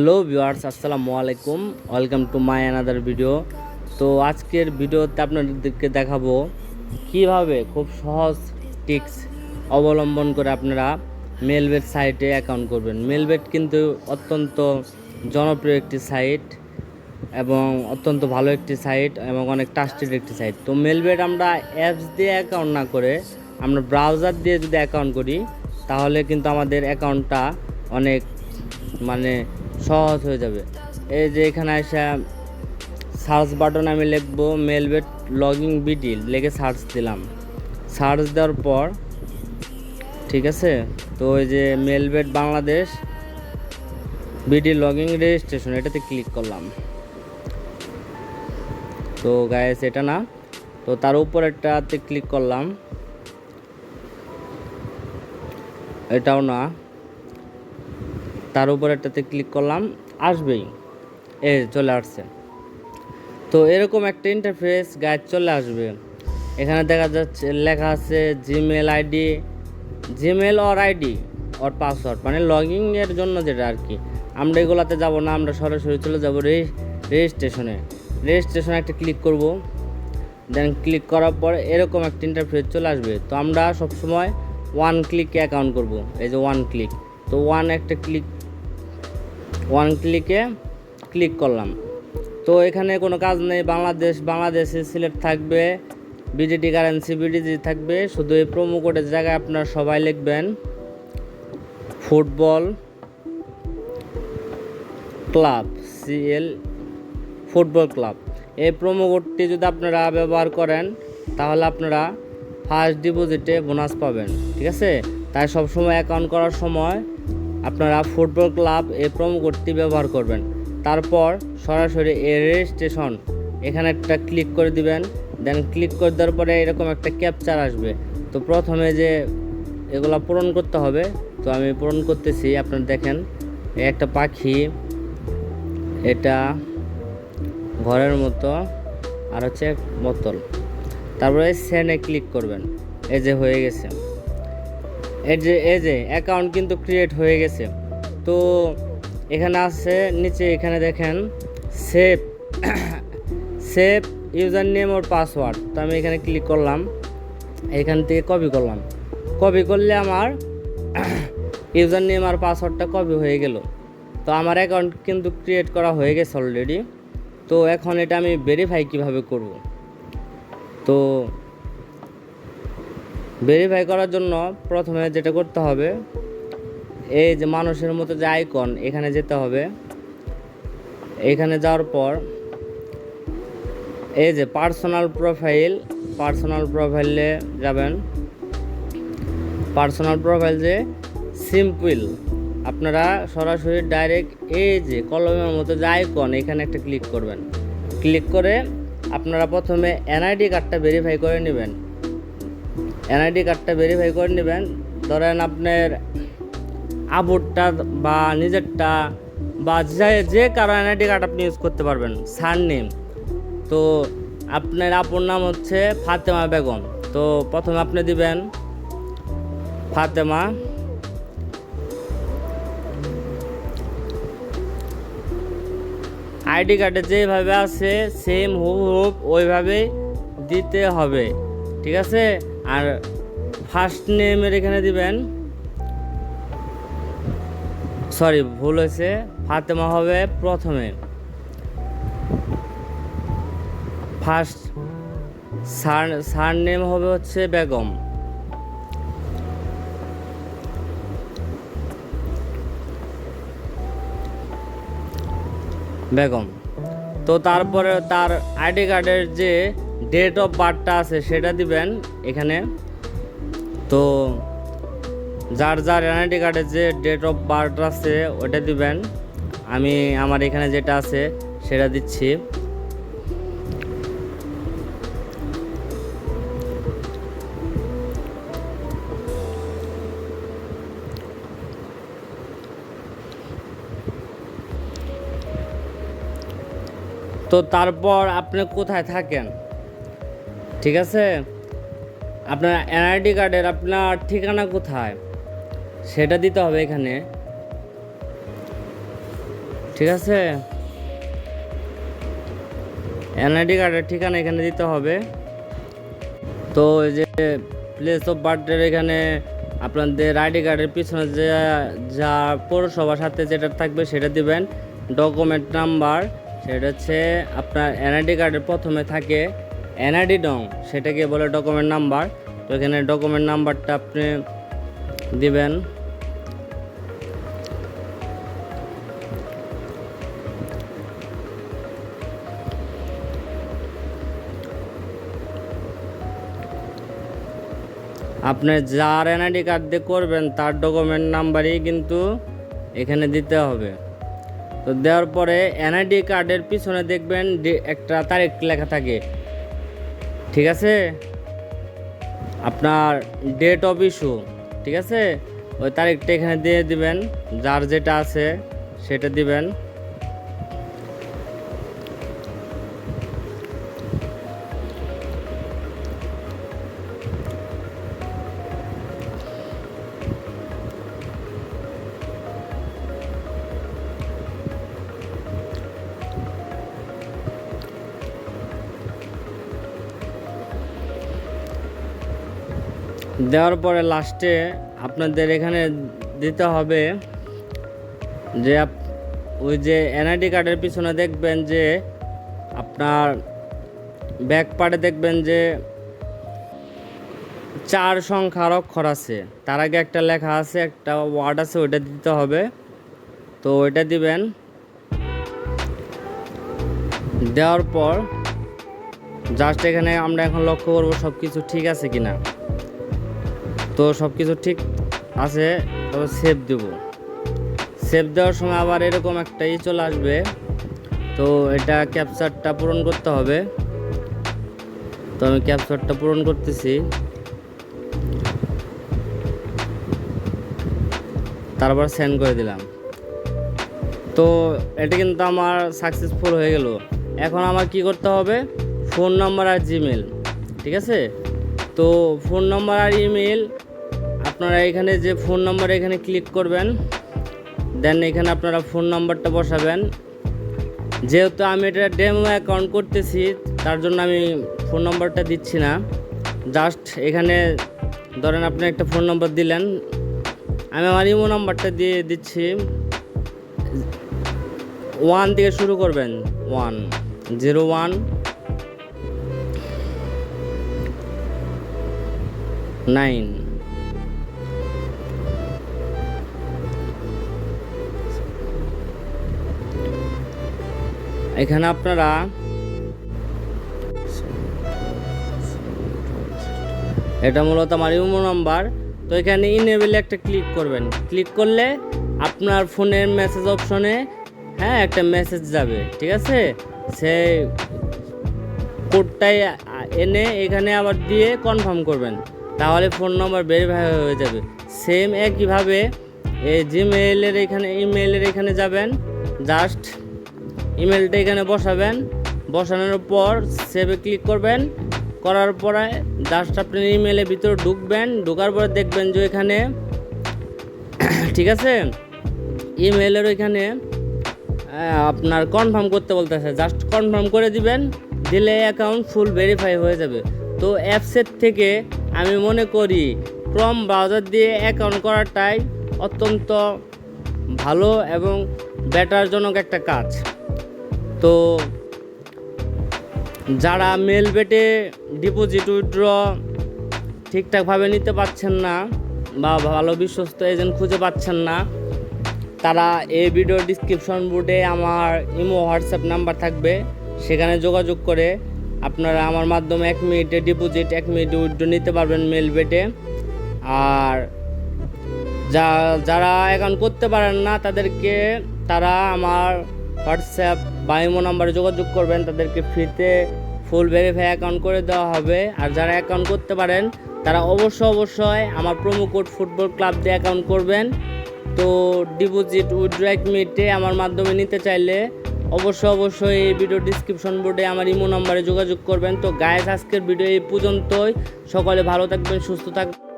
Hello viewers, আসসালামু আলাইকুম। Welcome to my another video. তো আজকের ভিডিওতে আপনাদেরকে দেখাবো কিভাবে খুব সহজ টিপস অবলম্বন করে আপনারা মেলবেট সাইটে অ্যাকাউন্ট করবেন। মেলবেট কিন্তু অত্যন্ত জনপ্রিয় একটি সাইট এবং অত্যন্ত ভালো একটি সাইট এবং অনেক ট্রাস্টেড একটি সাইট। তো মেলবেট আমরা অ্যাপস দিয়ে অ্যাকাউন্ট না করে আমরা ব্রাউজার দিয়ে যদি অ্যাকাউন্ট করি তাহলে কিন্তু আমাদের অ্যাকাউন্টটা অনেক সহজ হয়ে যাবে। এই যে এখানে এসে সার্চ বাটন আমি লিখবো মেলবেট লগইন বিডি লিখে সার্চ দিলাম। সার্চ দেওয়ার পর ঠিক আছে, তো ওই যে Melbet Bangladesh BD login registration এটাতে ক্লিক করলাম। তো গাইস এটা না, তো তার উপর একটাতে ক্লিক করলাম, এটাও না, তার উপর একটাতে ক্লিক করলাম, আসবেই, এই চলে আসছে। তো এরকম একটা ইন্টারফেস গাইড চলে আসবে। এখানে দেখা যাচ্ছে লেখা আছে Gmail ID, Gmail or ID or password, মানে লগইন এর জন্য যেটা আর কি। আমরা এগুলাতে যাব না, আমরা সরাসরি চলে যাব রেজিস্ট্রেশনে একটা ক্লিক করব। দেন ক্লিক করার পর এরকম একটা ইন্টারফেস চলে আসবে। তো আমরা সবসময় ওয়ান ক্লিকে অ্যাকাউন্ট করব। এই যে ওয়ান ক্লিক, তো ওয়ান ক্লিকে ক্লিক করলাম। তো এখানে কোনো কাজ নেই, বাংলাদেশে সিলেক্ট থাকবে, বিডিটি কারেন্সি বিডিজি থাকবে। শুধু এই প্রোমো কোডের জায়গায় আপনারা সবাই লিখবেন ফুটবল ক্লাব, ফুটবল ক্লাব। এই প্রোমো কোডটি যদি আপনারা ব্যবহার করেন তাহলে আপনারা ফার্স্ট ডিপোজিটে বোনাস পাবেন, ঠিক আছে। তাই সবসময় অ্যাকাউন্ট করার সময় আপনারা ফুটবল ক্লাব এই প্রোমো কোডটি ব্যবহার করবেন। তারপর সরাসরি রেজিস্ট্রেশন এখানে একটা ক্লিক করে দিবেন। দেন ক্লিক করে দেওয়ার পরে এরকম একটা ক্যাপচার আসবে। তো প্রথমে যে এগুলা পূরণ করতে হবে, তো আমি পূরণ করতেছি। আপনারা দেখেন একটা পাখি, এটা ঘরের মতো, আর হচ্ছে বোতল। তারপরে সেন্ডে ক্লিক করবেন। এই যে হয়ে গেছে, এই যে অ্যাকাউন্ট কিন্তু ক্রিয়েট হয়ে গেছে। তো এখানে আছে নিচে, এখানে দেখেন সেভ সেভ ইউজার নেম ওর পাসওয়ার্ড। তো আমি এখানে ক্লিক করলাম, এখান থেকে কপি করলাম। কপি করলে আমার ইউজার নেম আর পাসওয়ার্ডটা কপি হয়ে গেল। তো আমার অ্যাকাউন্ট কিন্তু ক্রিয়েট করা হয়ে গেছে অলরেডি। তো এখন এটা আমি ভেরিফাই কিভাবে করব। তো ভেরিফাই করার জন্য প্রথমে যেটা করতে হবে, এই যে মানুষের মতো যে আইকন, এখানে যেতে হবে। এখানে যাওয়ার পর এই যে পার্সোনাল প্রোফাইলে যাবেন। পার্সোনাল প্রোফাইল যে সিম্পল, আপনারা সরাসরি ডাইরেক্ট এই যে কলমের মতো যে আইকন, এখানে একটা ক্লিক করবেন। ক্লিক করে আপনারা প্রথমে এনআইডি কার্ডটা ভেরিফাই করে নেবেন। ধরেন আপনার আবুরটা বা নিজেরটা বা যে কারো এনআইডি কার্ড আপনি ইউজ করতে পারবেন। সারনেম, তো আপনার আপুর নাম হচ্ছে ফাতেমা বেগম। তো প্রথমে আপনি দিবেন ফাতেমা, আইডি কার্ডে যেভাবে আছে সেম হুবহুব ওইভাবেই দিতে হবে, ঠিক আছে। আর ফার্স্ট নেমের এখানে দিবেন, সরি ভুল হয়েছে, ফাতেমা হবে প্রথমে, ফার্স্ট সার নেম হবে হচ্ছে বেগম। তো তারপরে তার আইডি কার্ডের যে ডেট অফ বার্থটা আছে সেটা দিবেন এখানে। তো যার আইডি কার্ডের যে ডেট অফ বার্থ আছে ওটা দিবেন। আমি আমার এখানে যেটা আছে সেটা দিচ্ছি। তো তারপর আপনি কোথায় থাকেন, ঠিক আছে, আপনার এনআইডি কার্ডের আপনার ঠিকানা কোথায় সেটা দিতে হবে এখানে, ঠিক আছে। এনআইডি কার্ডের ঠিকানা এখানে দিতে হবে। তো এই যে প্লেস অফ বার্থের এখানে আপনাদের আইডি কার্ডের পিছনে যে যা পৌরসভার সাথে যেটা থাকবে সেটা দিবেন। ডকুমেন্ট নাম্বার সেটা হচ্ছে আপনার এনআইডি কার্ডের প্রথমে থাকে এনআইডি ডং, সেটাকে বলে ডকুমেন্ট নাম্বার। তো এখানে ডকুমেন্ট নাম্বারটা আপনি দিবেন। আপনি যার এনআইডি কার্ড দিয়ে করবেন তার ডকুমেন্ট নাম্বারই কিন্তু এখানে দিতে হবে। তো দেওয়ার পরে এনআইডি কার্ডের পিছনে দেখবেন একটা তারিখ লেখা থাকে, ঠিক আছে, আপনার ডেট অফ ইস্যু, ঠিক আছে, ওই তারিখটা এখানে দিয়ে দিবেন, যার যেটা আছে সেটা দিবেন। দেওয়ার পরে লাস্টে আপনাদের এখানে দিতে হবে যে ওই যে এনআইডি কার্ডের পিছনে দেখবেন যে আপনার ব্যাক পার্টে দেখবেন যে 4 সংখ্যার অক্ষর আছে, তার আগে একটা লেখা আছে, একটা ওয়ার্ড আছে, ওইটা দিতে হবে। তো ওইটা দিবেন। দেওয়ার পর জাস্ট এখানে আমরা এখন লক্ষ্য করব সব কিছু ঠিক আছে কিনা। তো সব কিছু ঠিক আছে, তবে সেভ দেব। সেভ দেওয়ার সময় আবার এরকম একটা চলে আসবে। তো এটা ক্যাপচারটা পূরণ করতে হবে। তো আমি ক্যাপচারটা পূরণ করতেছি। তারপর সেন্ড করে দিলাম। তো এটা কিন্তু আমার সাকসেসফুল হয়ে গেল। এখন আমার কি করতে হবে, ফোন নাম্বার আর জিমেল, ঠিক আছে। তো ফোন নাম্বার আর ইমেল আপনারা এখানে যে ফোন নাম্বার এখানে ক্লিক করবেন, দেন এখানে আপনারা ফোন নাম্বারটা বসাবেন। যেহেতু আমি এটা ডেমো অ্যাকাউন্ট করতেছি তার জন্য আমি ফোন নাম্বারটা দিচ্ছি না, জাস্ট এখানে ধরেন আপনি একটা ফোন নাম্বার দিলেন, আমি আমার ইমো নাম্বারটা দিয়ে দিচ্ছি। 1 থেকে শুরু করবেন, 1019। এখানে আপনারা এটা মূলত আমার ইমো নাম্বার। তো এখানে ইনেবল একটা ক্লিক করবেন। ক্লিক করলে আপনার ফোনের মেসেজ অপশনে একটা মেসেজ যাবে, ঠিক আছে। সেই কোডটাই এনে এখানে আবার দিয়ে কনফার্ম করবেন, তাহলে ফোন নাম্বার ভেরিফাই হয়ে যাবে। সেম একইভাবে এই জিমেইলের এখানে ইমেইলের এখানে যাবেন, জাস্ট ইমেলটা এখানে বসাবেন। বসানোর পর সেভে ক্লিক করবেন। করার পরে জাস্ট আপনি ইমেলের ভিতরে ঢুকবেন। ঢোকার পরে দেখবেন যে এখানে ঠিক আছে, ইমেলের ওইখানে আপনার কনফার্ম করতে বলতেছে, জাস্ট কনফার্ম করে দিবেন। দিলে অ্যাকাউন্ট ফুল ভেরিফাই হয়ে যাবে। তো অ্যাপসের থেকে আমি মনে করি ক্রোম ব্রাউজার দিয়ে অ্যাকাউন্ট করাটাই অত্যন্ত ভালো এবং বেটারজনক একটা কাজ। তো যারা মেল বেটে ডিপোজিট উইথড্র ঠিকঠাকভাবে নিতে পারছেন না বা ভালো বিশ্বস্ত এজেন্ট খুঁজে পাচ্ছেন না, তারা এই ভিডিও ডিসক্রিপশন বোর্ডে আমার ইমো হোয়াটসঅ্যাপ নাম্বার থাকবে, সেখানে যোগাযোগ করে আপনারা আমার মাধ্যমে 1 মিনিটে ডিপোজিট 1 মিনিটে উইথড্র নিতে পারবেন মেল বেটে। আর যারা অ্যাকাউন্ট করতে পারেন না তারা আমার হোয়াটসঅ্যাপ বা ইমো নাম্বারে যোগাযোগ করবেন, তাদেরকে ফ্রিতে ফুল ভেরিফাই অ্যাকাউন্ট করে দেওয়া হবে। আর যারা অ্যাকাউন্ট করতে পারেন তারা অবশ্যই আমার প্রোমো কোড ফুটবল ক্লাব দিয়ে অ্যাকাউন্ট করবেন। তো ডিপোজিট উইথড্র 1 মিনিটে আমার মাধ্যমে নিতে চাইলে অবশ্যই এই ভিডিও ডিসক্রিপশন বোর্ডে আমার ইমো নাম্বারে যোগাযোগ করবেন। তো গাইস, আজকের ভিডিও এই পর্যন্তই। সকলে ভালো থাকবেন, সুস্থ থাকবেন।